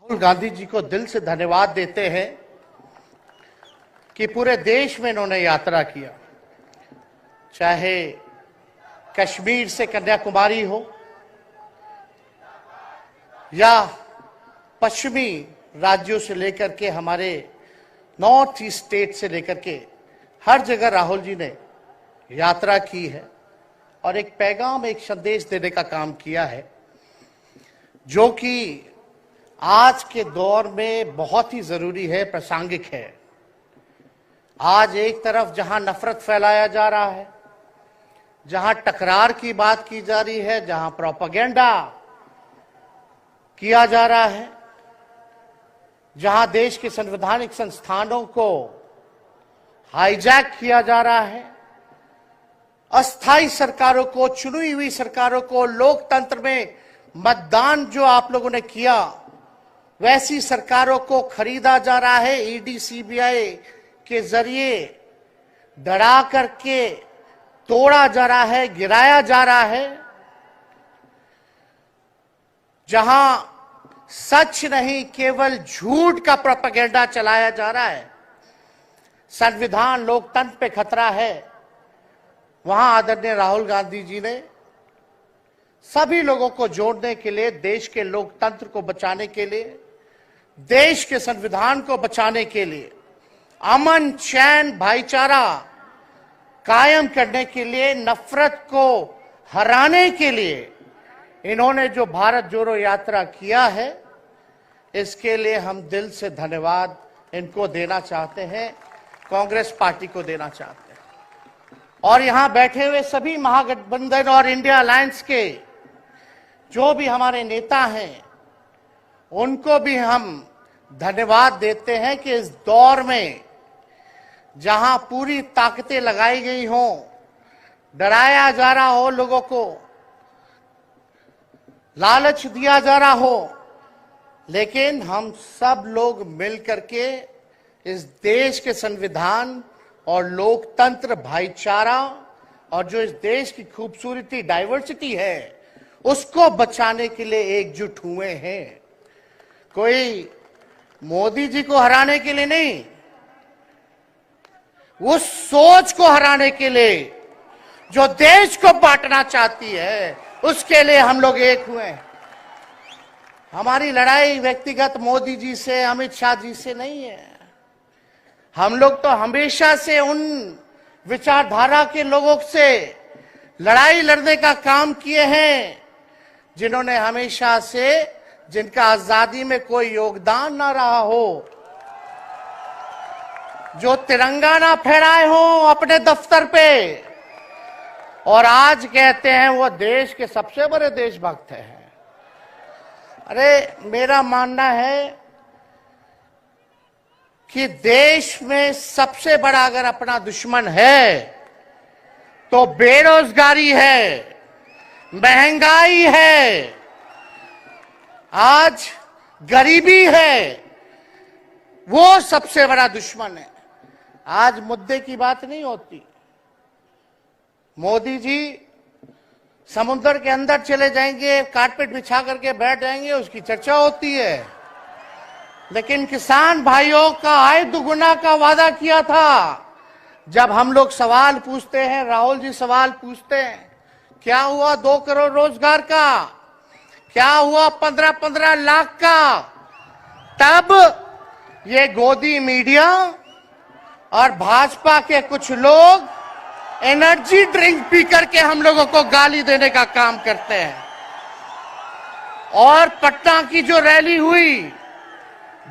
राहुल गांधी जी को दिल से धन्यवाद देते हैं कि पूरे देश में इन्होंने यात्रा किया, चाहे कश्मीर से कन्याकुमारी हो या पश्चिमी राज्यों से लेकर के हमारे नॉर्थ ईस्ट स्टेट से लेकर के हर जगह राहुल जी ने यात्रा की है और एक पैगाम, एक संदेश देने का काम किया है, जो कि आज के दौर में बहुत ही जरूरी है, प्रासंगिक है। आज एक तरफ जहां नफरत फैलाया जा रहा है, जहां टकरार की बात की जा रही है, जहां प्रोपेगेंडा किया जा रहा है, जहां देश के संवैधानिक संस्थानों को हाईजैक किया जा रहा है, अस्थाई सरकारों को, चुनी हुई सरकारों को, लोकतंत्र में मतदान जो आप लोगों ने किया वैसी सरकारों को खरीदा जा रहा है, ईडी सीबीआई के जरिए डरा करके तोड़ा जा रहा है, गिराया जा रहा है। जहां सच नहीं केवल झूठ का प्रोपेगेंडा चलाया जा रहा है, संविधान लोकतंत्र पे खतरा है, वहां आदरणीय राहुल गांधी जी ने सभी लोगों को जोड़ने के लिए, देश के लोकतंत्र को बचाने के लिए, देश के संविधान को बचाने के लिए, अमन चैन भाईचारा कायम करने के लिए, नफरत को हराने के लिए इन्होंने जो भारत जोड़ो यात्रा किया है, इसके लिए हम दिल से धन्यवाद इनको देना चाहते हैं, कांग्रेस पार्टी को देना चाहते हैं। और यहां बैठे हुए सभी महागठबंधन और इंडिया अलायंस के जो भी हमारे नेता हैं, उनको भी हम धन्यवाद देते हैं कि इस दौर में जहां पूरी ताकतें लगाई गई हों, डराया जा रहा हो, लोगों को लालच दिया जा रहा हो, लेकिन हम सब लोग मिलकर के इस देश के संविधान और लोकतंत्र, भाईचारा और जो इस देश की खूबसूरती, डाइवर्सिटी है, उसको बचाने के लिए एकजुट हुए हैं। कोई मोदी जी को हराने के लिए नहीं, उस सोच को हराने के लिए जो देश को बांटना चाहती है, उसके लिए हम लोग एक हुए हैं। हमारी लड़ाई व्यक्तिगत मोदी जी से, अमित शाह जी से नहीं है। हम लोग तो हमेशा से उन विचारधारा के लोगों से लड़ाई लड़ने का काम किए हैं जिन्होंने हमेशा से, जिनका आजादी में कोई योगदान ना रहा हो, जो तिरंगा ना फहराए हो अपने दफ्तर पे, और आज कहते हैं वो देश के सबसे बड़े देशभक्त हैं। अरे मेरा मानना है कि देश में सबसे बड़ा अगर अपना दुश्मन है तो बेरोजगारी है, महंगाई है, आज गरीबी है, वो सबसे बड़ा दुश्मन है। आज मुद्दे की बात नहीं होती। मोदी जी समुद्र के अंदर चले जाएंगे, कारपेट बिछा करके बैठ जाएंगे, उसकी चर्चा होती है, लेकिन किसान भाइयों का आय दुगुना का वादा किया था। जब हम लोग सवाल पूछते हैं, राहुल जी सवाल पूछते हैं, क्या हुआ 2 करोड़ रोजगार का, क्या हुआ 15-15 लाख का, तब ये गोदी मीडिया और भाजपा के कुछ लोग एनर्जी ड्रिंक पी करके हम लोगों को गाली देने का काम करते हैं। और पटना की जो रैली हुई,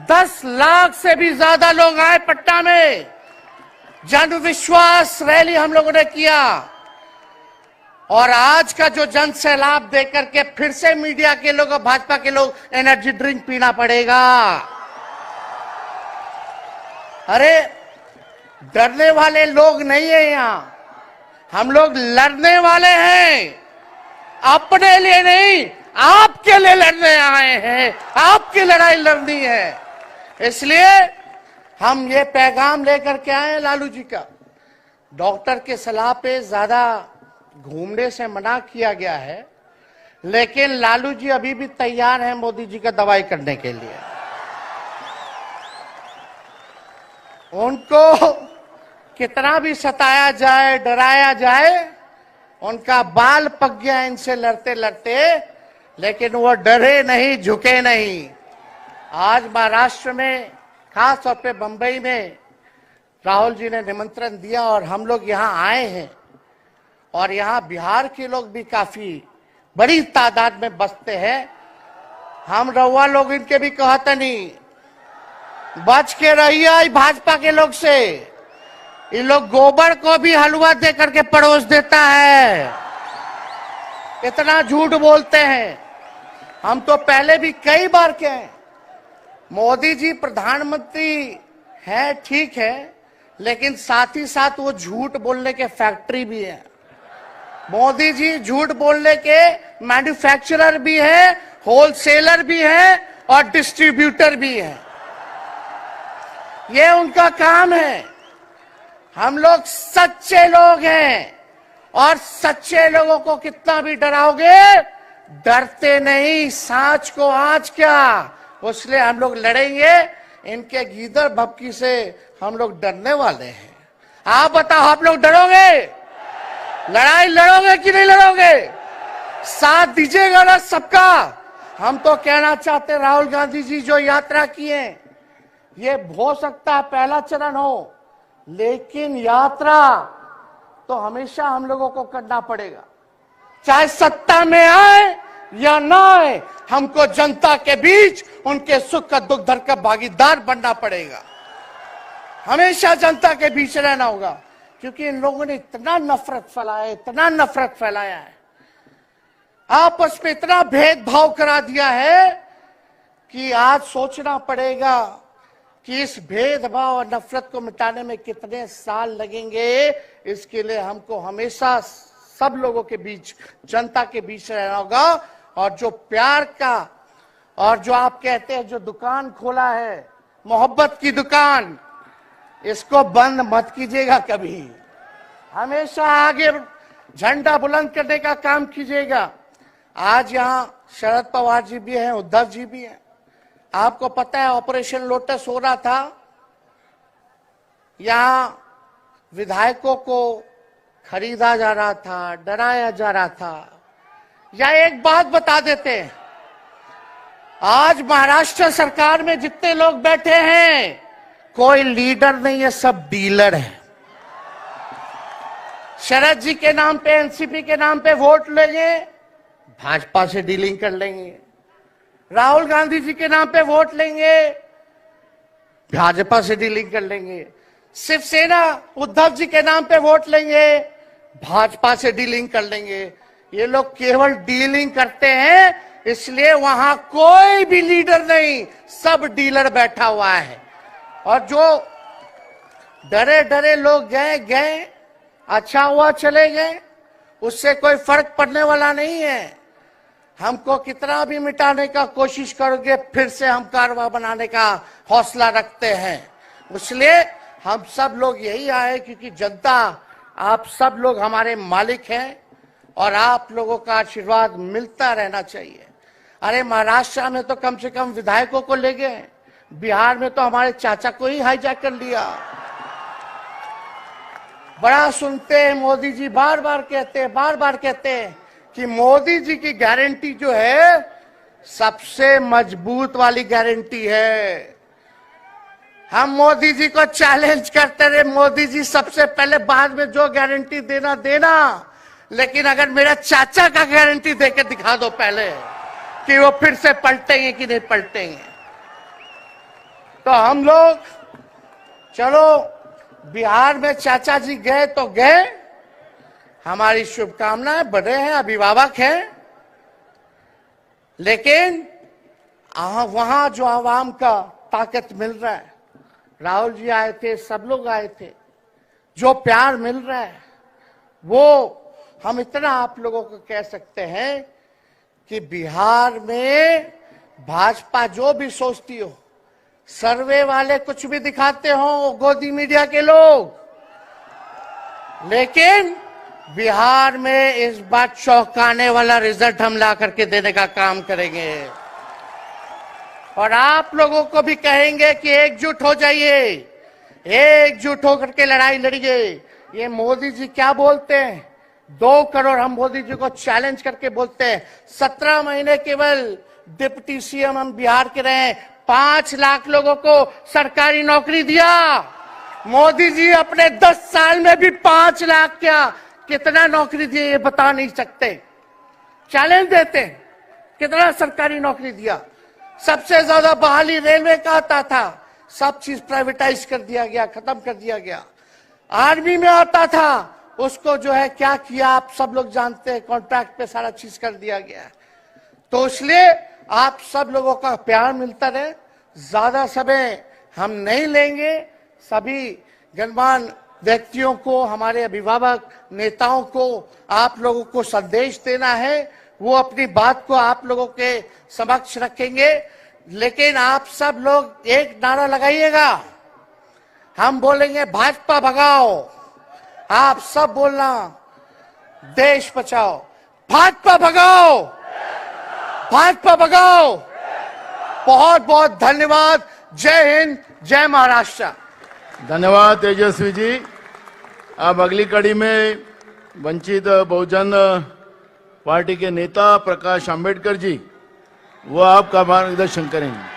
10 लाख से भी ज्यादा लोग आए पटना में, जन विश्वास रैली हम लोगों ने किया। और आज का जो जन सैलाब देकर के फिर से मीडिया के लोग और भाजपा के लोग एनर्जी ड्रिंक पीना पड़ेगा। अरे डरने वाले लोग नहीं है यहां, हम लोग लड़ने वाले हैं, अपने लिए नहीं, आपके लिए लड़ने आए हैं, आपकी लड़ाई लड़नी है। इसलिए हम ये पैगाम लेकर के आए हैं लालू जी का। डॉक्टर के सलाह पे ज्यादा घूमने से मना किया गया है, लेकिन लालू जी अभी भी तैयार हैं मोदी जी का दवाई करने के लिए। उनको कितना भी सताया जाए, डराया जाए, उनका बाल पक गया इनसे लड़ते लड़ते, लेकिन वो डरे नहीं, झुके नहीं। आज महाराष्ट्र में, खास तौर पे बंबई में राहुल जी ने निमंत्रण दिया और हम लोग यहाँ आए हैं। और यहाँ बिहार के लोग भी काफी बड़ी तादाद में बसते हैं। हम रउआ लोग इनके भी कहते नहीं, बच के रहिए भाजपा के लोग से। ये लोग गोबर को भी हलवा दे करके परोस देता है, इतना झूठ बोलते हैं। हम तो पहले भी कई बार कहे, मोदी जी प्रधानमंत्री है, ठीक है, लेकिन साथ ही साथ वो झूठ बोलने के फैक्ट्री भी है। मोदी जी झूठ बोलने के मैन्युफैक्चरर भी है, होलसेलर भी है और डिस्ट्रीब्यूटर भी है। ये उनका काम है। हम लोग सच्चे लोग हैं और सच्चे लोगों को कितना भी डराओगे, डरते नहीं। सांच को आज क्या, इसलिए हम लोग लड़ेंगे। इनके गीदड़ भपकी से हम लोग डरने वाले हैं। आप बताओ, आप लोग डरोगे? लड़ाई लड़ोगे कि नहीं लड़ोगे? साथ दीजिएगा ना सबका? हम तो कहना चाहते, राहुल गांधी जी जो यात्रा किए, ये हो सकता है पहला चरण हो, लेकिन यात्रा तो हमेशा हम लोगों को करना पड़ेगा। चाहे सत्ता में आए या ना आए, हमको जनता के बीच उनके सुख का दुख दर्द का भागीदार बनना पड़ेगा। हमेशा जनता के बीच रहना होगा, क्योंकि इन लोगों ने इतना नफरत फैलाया, इतना नफरत फैलाया है, आपस में इतना भेदभाव करा दिया है कि आज सोचना पड़ेगा कि इस भेदभाव और नफरत को मिटाने में कितने साल लगेंगे। इसके लिए हमको हमेशा सब लोगों के बीच, जनता के बीच रहना होगा। और जो प्यार का, और जो आप कहते हैं जो दुकान खोला है, मोहब्बत की दुकान, इसको बंद मत कीजिएगा कभी। हमेशा आगे झंडा बुलंद करने का काम कीजिएगा। आज यहाँ शरद पवार जी भी हैं, उद्धव जी भी हैं। आपको पता है ऑपरेशन लोटस हो रहा था, यहां विधायकों को खरीदा जा रहा था, डराया जा रहा था। या एक बात बता देते हैं, आज महाराष्ट्र सरकार में जितने लोग बैठे हैं, कोई लीडर नहीं है, सब डीलर है। शरद जी के नाम पे, एनसीपी के नाम पे वोट लेंगे, भाजपा से डीलिंग कर लेंगे। राहुल गांधी जी के नाम पे वोट लेंगे, भाजपा से डीलिंग कर लेंगे। शिवसेना उद्धव जी के नाम पे वोट लेंगे, भाजपा से डीलिंग कर लेंगे। ये लोग केवल डीलिंग करते हैं, इसलिए वहां कोई भी लीडर नहीं, सब डीलर बैठा हुआ है। और जो डरे डरे लोग गए, अच्छा हुआ चले गए, उससे कोई फर्क पड़ने वाला नहीं है। हमको कितना भी मिटाने का कोशिश करोगे, फिर से हम कारवा बनाने का हौसला रखते हैं। इसलिए हम सब लोग यही आए, क्योंकि जनता, आप सब लोग हमारे मालिक हैं और आप लोगों का आशीर्वाद मिलता रहना चाहिए। अरे महाराष्ट्र में तो कम से कम विधायकों को ले गए, बिहार में तो हमारे चाचा को ही हाईजैक कर लिया। बड़ा सुनते हैं, मोदी जी बार बार कहते हैं कि मोदी जी की गारंटी जो है सबसे मजबूत वाली गारंटी है। हम मोदी जी को चैलेंज करते रहे, मोदी जी सबसे पहले, बाद में जो गारंटी देना, लेकिन अगर मेरा चाचा का गारंटी देकर दिखा दो पहले कि वो फिर से पलटेंगे कि नहीं पलटेंगे। तो हम लोग, चलो बिहार में चाचा जी गए तो गए, हमारी शुभकामनाएं, बड़े हैं, अभिभावक हैं, लेकिन वहां जो आवाम का ताकत मिल रहा है, राहुल जी आए थे, सब लोग आए थे, जो प्यार मिल रहा है, वो हम इतना आप लोगों को कह सकते हैं कि बिहार में भाजपा जो भी सोचती हो, सर्वे वाले कुछ भी दिखाते हो, गोदी मीडिया के लोग, लेकिन बिहार में इस बार चौंकाने वाला रिजल्ट हम ला करके देने का काम करेंगे। और आप लोगों को भी कहेंगे कि एकजुट हो जाइए, एकजुट होकर के लड़ाई लड़िए। ये मोदी जी क्या बोलते हैं, 2 करोड़, हम मोदी जी को चैलेंज करके बोलते हैं 17 महीने केवल डिप्टी सीएम हम बिहार के रहे, 5 लाख लोगों को सरकारी नौकरी दिया। मोदी जी अपने 10 साल में भी 5 लाख क्या कितना नौकरी दिए ये बता नहीं सकते। चैलेंज देते हैं कितना सरकारी नौकरी दिया। सबसे ज्यादा बहाली रेलवे का आता था, सब चीज प्राइवेटाइज कर दिया गया, खत्म कर दिया गया। आर्मी में आता था, उसको जो है क्या किया आप सब लोग जानते हैं, कॉन्ट्रैक्ट पे सारा चीज कर दिया गया। तो इसलिए आप सब लोगों का प्यार मिलता रहे। ज्यादा समय हम नहीं लेंगे। सभी गणमान्य व्यक्तियों को, हमारे अभिभावक नेताओं को आप लोगों को संदेश देना है, वो अपनी बात को आप लोगों के समक्ष रखेंगे। लेकिन आप सब लोग एक नारा लगाइएगा, हम बोलेंगे भाजपा भगाओ, आप सब बोलना देश बचाओ। भाजपा भगाओ, भाजपा भगाओ। बहुत बहुत धन्यवाद। जय हिंद, जय महाराष्ट्र। धन्यवाद तेजस्वी जी। अब अगली कड़ी में वंचित बहुजन पार्टी के नेता प्रकाश आंबेडकर जी, वो आपका मार्गदर्शन करेंगे।